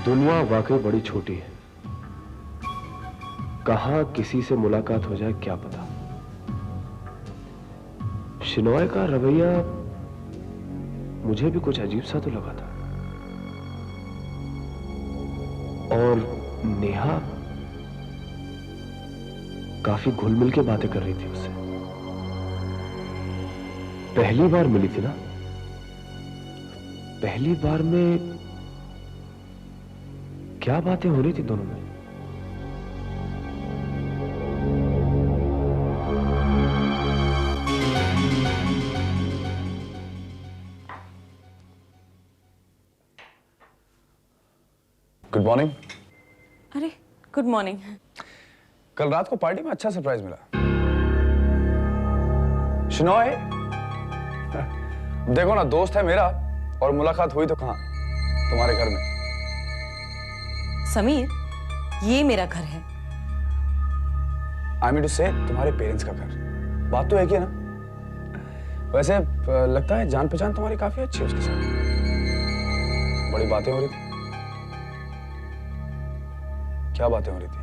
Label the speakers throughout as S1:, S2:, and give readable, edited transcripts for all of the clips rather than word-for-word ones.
S1: दुनिया वाकई बड़ी छोटी है, कहां किसी से मुलाकात हो जाए क्या पता। शिनॉय का रवैया मुझे भी कुछ अजीब सा तो लगा था, और नेहा काफी घुल मिल के बातें कर रही थी उससे। पहली बार मिली थी ना, पहली बार में क्या बातें हो रही थी दोनों में।
S2: Good morning.
S3: अरे गुड मॉर्निंग।
S2: कल रात को पार्टी में अच्छा सरप्राइज मिला। शिनॉय देखो ना, दोस्त है मेरा और मुलाकात हुई तो कहां, तुम्हारे घर में।
S3: समीर, ये मेरा घर है।
S2: आई मीन टू से तुम्हारे पेरेंट्स का घर। बात तो है कि ना। वैसे लगता है जान पहचान तुम्हारी काफी अच्छी है उसके साथ, बड़ी बातें हो रही थी। क्या बातें हो रही थी?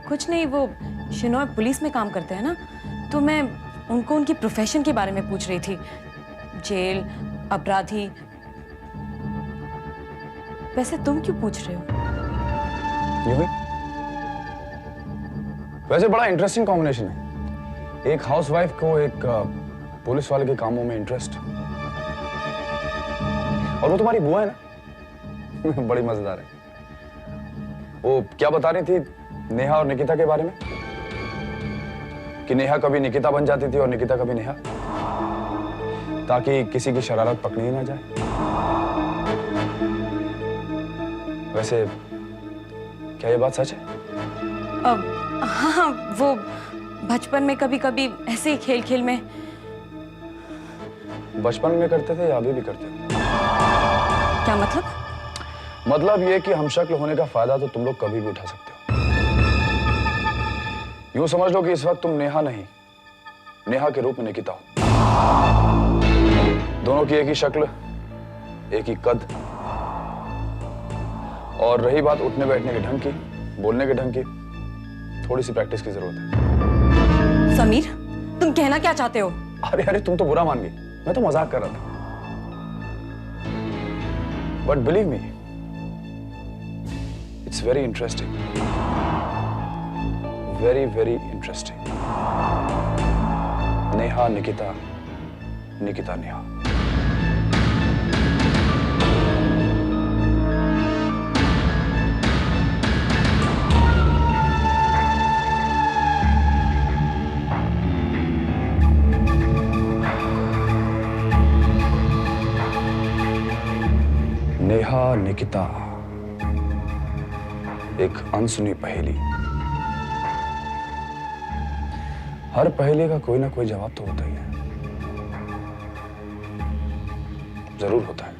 S3: कुछ नहीं, वो शिनॉय पुलिस में काम करते हैं ना, तो मैं उनको उनकी प्रोफेशन के बारे में पूछ रही थी। जेल, अपराधी। वैसे तुम क्यों पूछ रहे हो?
S2: यूं ही। वैसे बड़ा इंटरेस्टिंग कॉम्बिनेशन है, एक हाउसवाइफ को एक पुलिस वाले के कामों में इंटरेस्ट, और वो तुम्हारी बुआ है ना। बड़ी मजेदार है। वो क्या बता रही थी नेहा और निकिता के बारे में, कि नेहा कभी निकिता बन जाती थी और निकिता कभी नेहा, ताकि किसी की शरारत पकड़ी ही ना जाए। वैसे क्या ये बात सच है?
S3: हाँ, वो बचपन में कभी कभी ऐसे ही खेल खेल में।
S2: बचपन में करते थे या अभी भी करते हो?
S3: क्या मतलब?
S2: मतलब ये कि हमशक्ल होने का फायदा तो तुम लोग कभी भी उठा सकते हो। यूं समझ लो कि इस वक्त तुम नेहा नहीं, नेहा के रूप में निकिता हो। दोनों की एक ही शक्ल, एक ही कद, और रही बात उठने बैठने के ढंग की, बोलने के ढंग की, थोड़ी सी प्रैक्टिस की जरूरत है।
S3: समीर, तुम कहना क्या चाहते हो?
S2: अरे अरे, तुम तो बुरा मान गई, मैं तो मजाक कर रहा था। But believe me, It's very interesting. Very, very interesting. Neha Nikita, Nikita Neha. Neha Nikita, एक अनसुनी पहेली। हर पहेली का कोई ना कोई जवाब तो होता ही है, जरूर होता है।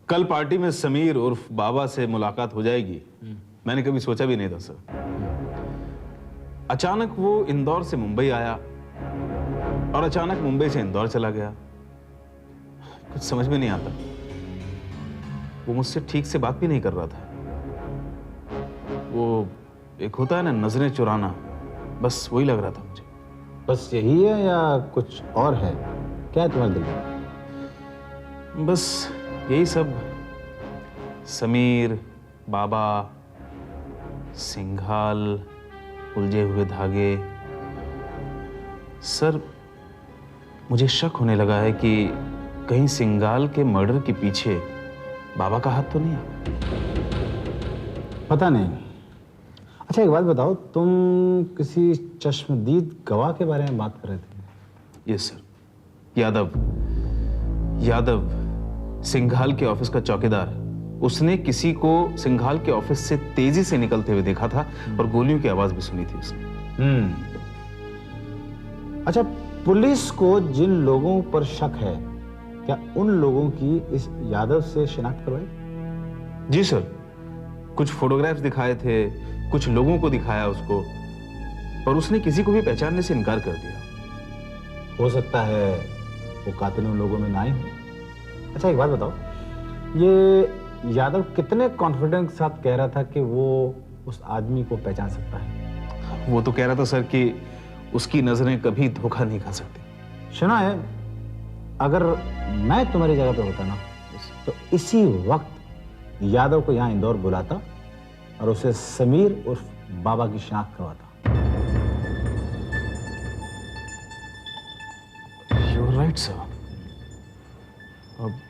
S4: कल पार्टी में समीर उर्फ बाबा से मुलाकात हो जाएगी, मैंने कभी सोचा भी नहीं था सर। अचानक वो इंदौर से मुंबई आया और अचानक मुंबई से इंदौर चला गया। कुछ समझ में नहीं आता। वो मुझसे ठीक से बात भी नहीं कर रहा था। वो एक होता है ना, नजरें चुराना, बस वही लग रहा था मुझे।
S5: बस यही है या कुछ और है? क्या है तुम्हारे दिल में?
S4: बस यही सब, समीर, बाबा, सिंघाल, उलझे हुए धागे। सर, मुझे शक होने लगा है कि कहीं सिंघाल के मर्डर के पीछे बाबा का हाथ तो नहीं है।
S5: पता नहीं। अच्छा एक बात बताओ, तुम किसी चश्मदीद गवाह के बारे में बात कर रहे थे?
S4: यस सर, यादव सिंघाल के ऑफिस का चौकीदार। उसने किसी को सिंघाल के ऑफिस से तेजी से निकलते हुए देखा था और गोलियों की आवाज भी सुनी थी उसने।
S5: अच्छा, पुलिस को जिन लोगों पर शक है, क्या उन लोगों की इस यादव से शिनाख्त करवाई?
S4: जी सर, कुछ फोटोग्राफ्स दिखाए थे, कुछ लोगों को दिखाया उसको, पर उसने किसी को भी पहचानने से इनकार कर दिया।
S5: हो सकता है वो कातिल उन लोगों में ना ही हो। अच्छा एक बात बताओ, ये यादव कितने कॉन्फिडेंस के साथ कह रहा था कि वो उस आदमी को पहचान सकता है?
S4: वो तो कह रहा था सर कि उसकी नजरें कभी धोखा नहीं खा सकती।
S5: सुना है, अगर मैं तुम्हारी जगह पे होता ना तो इसी वक्त यादव को यहाँ इंदौर बुलाता और उसे समीर उर्फ बाबा की शनाख्त करवाता।
S4: You're right, sir. अब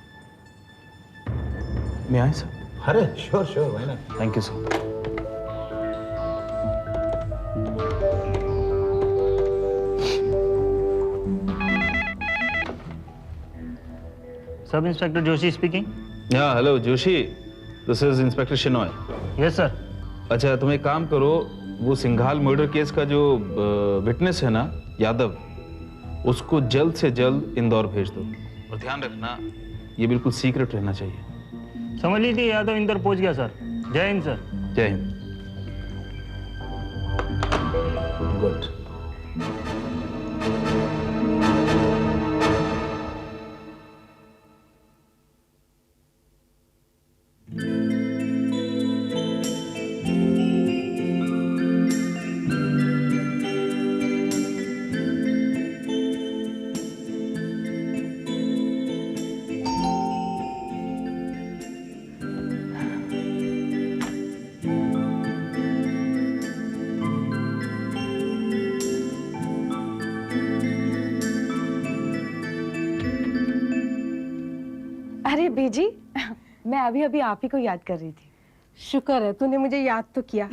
S4: मैं आए सर?
S5: अरे श्योर श्योर भाई ना।
S4: Thank you sir.
S6: Sub inspector Joshi speaking.
S4: Yeah hello Joshi, this is inspector Shenoy.
S6: Yes sir.
S4: अच्छा तुम एक काम करो, वो सिंघाल मर्डर केस का जो विटनेस है ना यादव, उसको जल्द से जल्द इंदौर भेज दो। और ध्यान रखना ये बिल्कुल सीक्रेट रहना चाहिए।
S6: समझ लीजिए यादव इंदौर पहुंच गया सर। जय हिंद सर।
S4: जय हिंद।
S5: गुड।
S7: अरे बीजी, मैं अभी अभी आप ही को याद कर रही थी।
S8: शुक्र है तूने मुझे याद तो किया।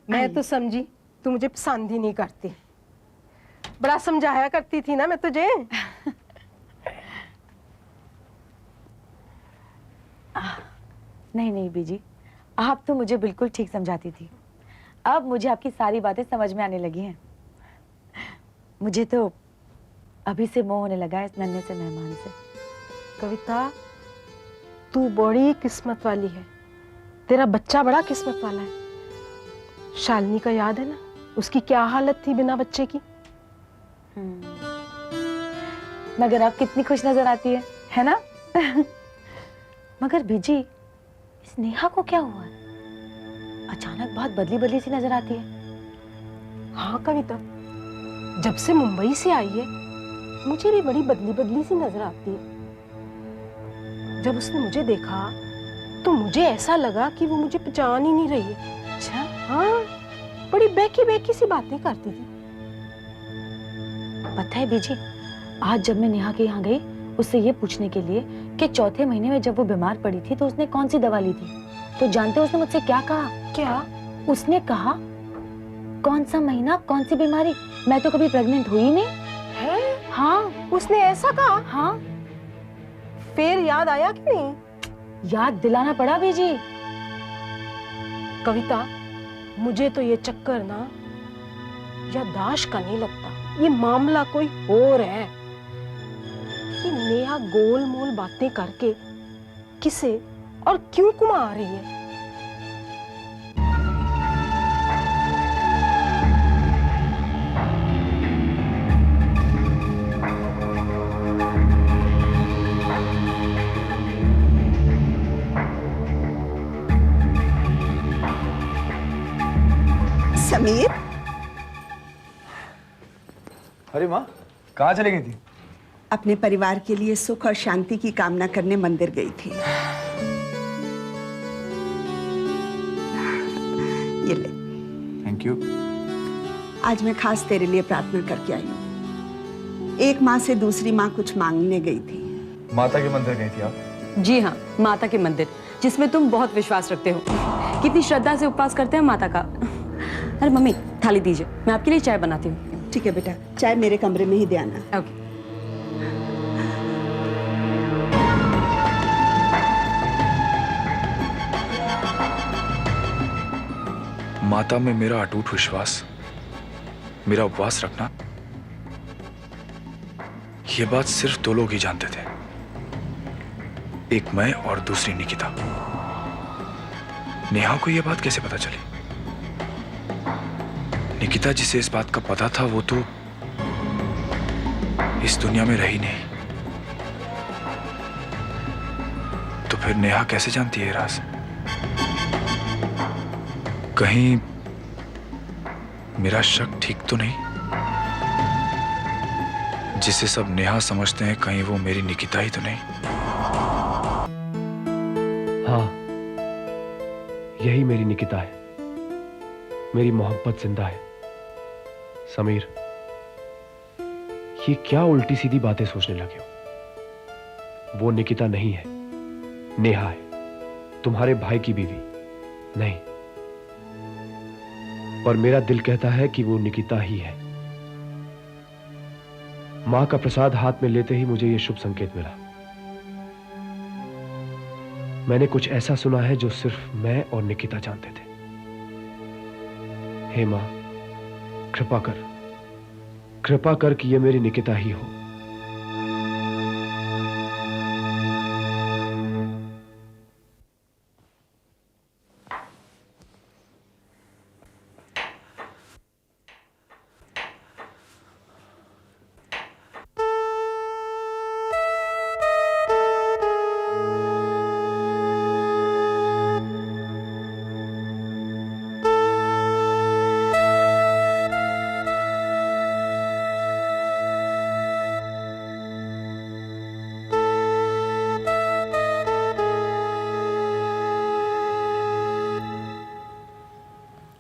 S8: मैं तो समझी तू मुझे पसंद ही नहीं करती। बड़ा समझाया करती थी ना मैं तुझे।
S7: नहीं नहीं बीजी, आप तो मुझे बिल्कुल ठीक समझाती थी। अब मुझे आपकी सारी बातें समझ में आने लगी हैं। मुझे तो अभी से मोह होने लगा है इस नन्हे से मेहमान से।
S8: कविता, तू बड़ी किस्मत वाली है। तेरा बच्चा बड़ा किस्मत वाला है। शालिनी का याद है ना, उसकी क्या हालत थी बिना बच्चे की।
S7: मगर आप कितनी खुश नजर आती है ना? मगर बीजी, इस नेहा को क्या हुआ है? अचानक बहुत बदली बदली सी नजर आती है।
S8: हाँ कविता, जब से मुंबई से आई है मुझे भी बड़ी बदली बदली सी नजर आती है। जब उसने मुझे देखा तो मुझे ऐसा लगा कि वो मुझे पहचान ही नहीं रही है।
S7: अच्छा?
S8: हाँ, बड़ी बेकी बेकी सी बातें करती थी।
S7: पता है बीजी, आज जब मैं नेहा के यहाँ गई उससे ये पूछने के लिए कि चौथे महीने में जब वो बीमार पड़ी थी तो उसने कौन सी दवा ली थी, तो जानते हो उसने मुझसे क्या कहा?
S8: क्या?
S7: उसने कहा, कौन सा महीना कौन सी बीमारी, मैं तो कभी प्रेग्नेंट हुई नहीं
S8: है?
S7: हाँ,
S8: उसने ऐसा कहा?
S7: हाँ।
S8: फिर याद आया कि नहीं?
S7: याद दिलाना पड़ा बीजी।
S8: कविता, मुझे तो ये चक्कर ना याददाश्त का नहीं लगता। ये मामला कोई और है। कि नेहा गोल मोल बातें करके किसे और क्यों घुमा रही है?
S9: समीर,
S2: अरे माँ, कहाँ चली गई थी?
S9: अपने परिवार के लिए सुख और शांति की कामना करने मंदिर गई थी। ये ले।
S2: Thank you.
S9: आज मैं खास तेरे लिए प्रार्थना करके आई हूँ। एक माँ से दूसरी माँ कुछ मांगने गई थी।
S2: माता के मंदिर गई थी आप?
S3: जी हाँ, माता के मंदिर, जिसमें तुम बहुत विश्वास रखते हो। कितनी श्रद्धा से उपवास करते हैं माता का। अरे मम्मी, थाली दीजिए, मैं आपके लिए चाय बनाती हूँ।
S9: ठीक है बेटा, चाय मेरे कमरे में ही दे आना।
S3: ओके।
S10: माता में मेरा अटूट विश्वास, मेरा उपवास रखना, ये बात सिर्फ दो लोग ही जानते थे, एक मैं और दूसरी निकिता। नेहा को यह बात कैसे पता चली? निकिता जिसे इस बात का पता था वो तो इस दुनिया में रही नहीं। फिर नेहा कैसे जानती है ये राज? कहीं मेरा शक ठीक तो नहीं? जिसे सब नेहा समझते हैं, कहीं वो मेरी निकिता ही तो नहीं?
S1: हाँ, यही मेरी निकिता है। मेरी मोहब्बत जिंदा है। समीर, ये क्या उल्टी सीधी बातें सोचने लगे हो? वो निकिता नहीं है, नेहा है, तुम्हारे भाई की बीवी। नहीं, पर मेरा दिल कहता है कि वो निकिता ही है। मां का प्रसाद हाथ में लेते ही मुझे यह शुभ संकेत मिला। मैंने कुछ ऐसा सुना है जो सिर्फ मैं और निकिता जानते थे। हे मां, कृपा कर कि यह मेरी निकिता ही हो।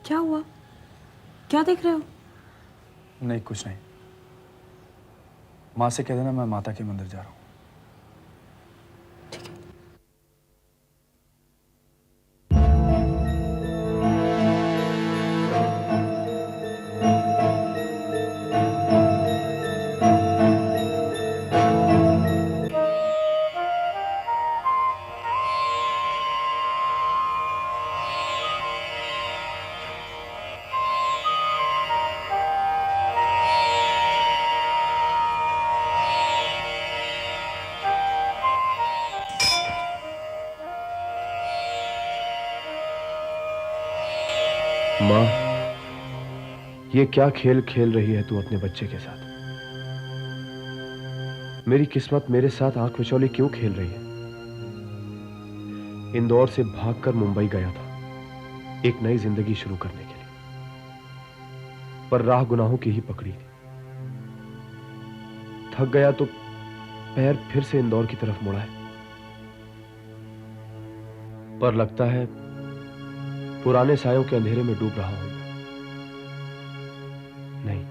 S3: क्या हुआ? क्या देख रहे हो?
S2: नहीं, कुछ नहीं। माँ से कह देना मैं माता के मंदिर जा रहा हूँ।
S1: मां, ये क्या खेल खेल रही है तू अपने बच्चे के साथ? मेरी किस्मत मेरे साथ आंख मिचौली क्यों खेल रही है? इंदौर से भागकर मुंबई गया था एक नई जिंदगी शुरू करने के लिए, पर राह गुनाहों की ही पकड़ी थी। थक गया तो पैर फिर से इंदौर की तरफ मुड़ा है, पर लगता है पुराने सायों के अंधेरे में डूब रहा हूं। नहीं,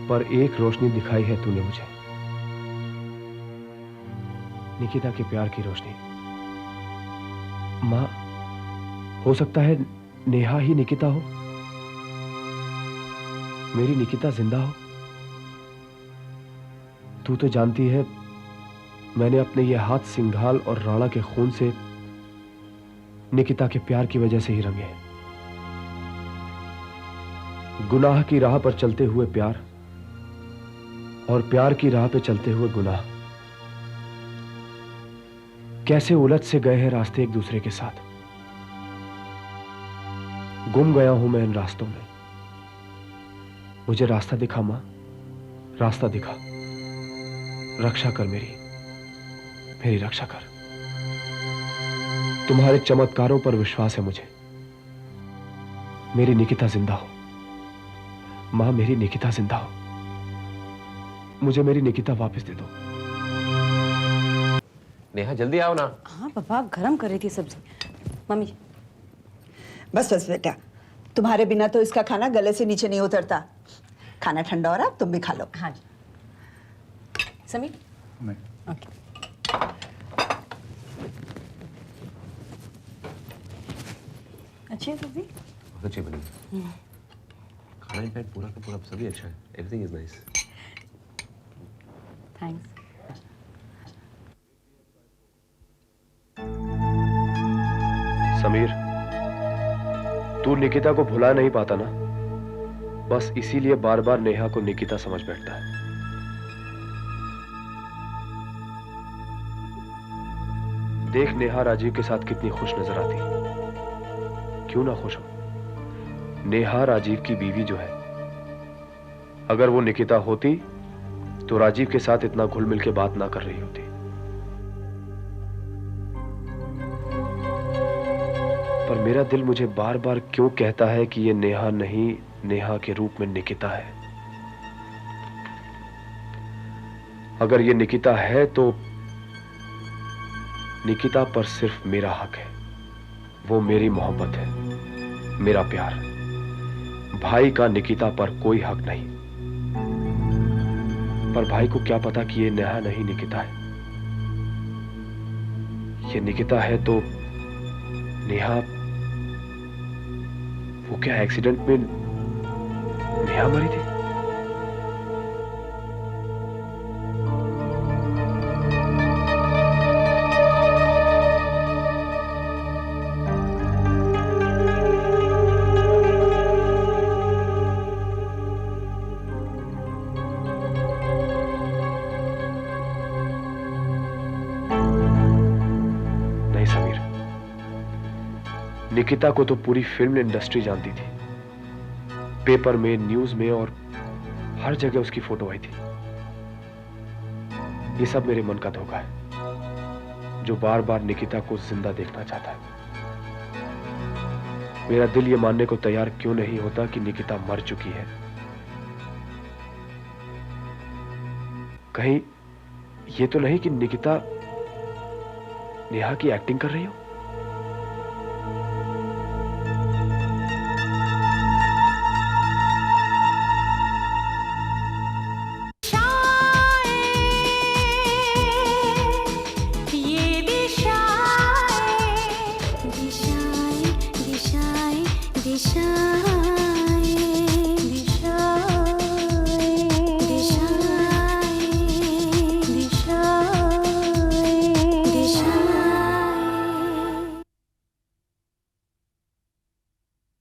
S1: पर एक रोशनी दिखाई है तूने मुझे, निकिता के प्यार की रोशनी। मां, हो सकता है नेहा ही निकिता हो, मेरी निकिता जिंदा हो। तू तो जानती है मैंने अपने ये हाथ सिंघाल और राणा के खून से निकिता के प्यार की वजह से ही रंगे हैं। गुनाह की राह पर चलते हुए प्यार और प्यार की राह पर चलते हुए गुनाह, कैसे उलझ से गए हैं रास्ते एक दूसरे के साथ। गुम गया हूं मैं इन रास्तों में। मुझे रास्ता दिखा मां, रास्ता दिखा। रक्षा कर मेरी रक्षा कर। तुम्हारे चमत्कारों पर विश्वास है मुझे। मेरी निकिता जिंदा हो मां, मेरी निकिता जिंदा हो। मुझे मेरी निकिता वापस दे दो।
S11: नेहा जल्दी आओ ना।
S3: हाँ पापा, गरम कर रही थी सब्जी। मम्मी जी।
S9: बस बस बेटा, तुम्हारे बिना तो इसका खाना गले से नीचे नहीं उतरता। खाना ठंडा हो रहा, तुम भी खा लो।
S3: हाँ जी। समीर?
S2: नहीं।
S3: ओके। अच्छी है सब्जी?
S11: बहुत अच्छी बनी। खाना इनफैक्ट पूरा का पूरा सभी अच्छा है। Everything is nice.
S3: Thanks.
S1: Sameer, तू निकिता को भुला नहीं पाता ना, बस इसीलिए बार बार नेहा को निकिता समझ बैठता है। देख नेहा राजीव के साथ कितनी खुश नजर आती है। क्यों ना खुश हो? नेहा राजीव की बीवी जो है, अगर वो निकिता होती तो राजीव के साथ इतना घुल मिल के बात ना कर रही होती। पर मेरा दिल मुझे बार बार क्यों कहता है कि ये नेहा नहीं, नेहा के रूप में निकिता है। अगर ये निकिता है तो निकिता पर सिर्फ मेरा हक है, वो मेरी मोहब्बत है, मेरा प्यार। भाई का निकिता पर कोई हक नहीं। पर भाई को क्या पता कि ये नेहा नहीं निकिता है। ये निकिता है तो नेहा, वो क्या एक्सीडेंट में नेहा मरी थी? नहीं समीर, निकिता को तो पूरी फिल्म इंडस्ट्री जानती थी। पेपर में, न्यूज में और हर जगह उसकी फोटो आई थी। ये सब मेरे मन का धोखा है, जो बार बार निकिता को जिंदा देखना चाहता है। मेरा दिल ये मानने को तैयार क्यों नहीं होता कि निकिता मर चुकी है। कहीं ये तो नहीं कि निकिता नेहा की एक्टिंग कर रही हो?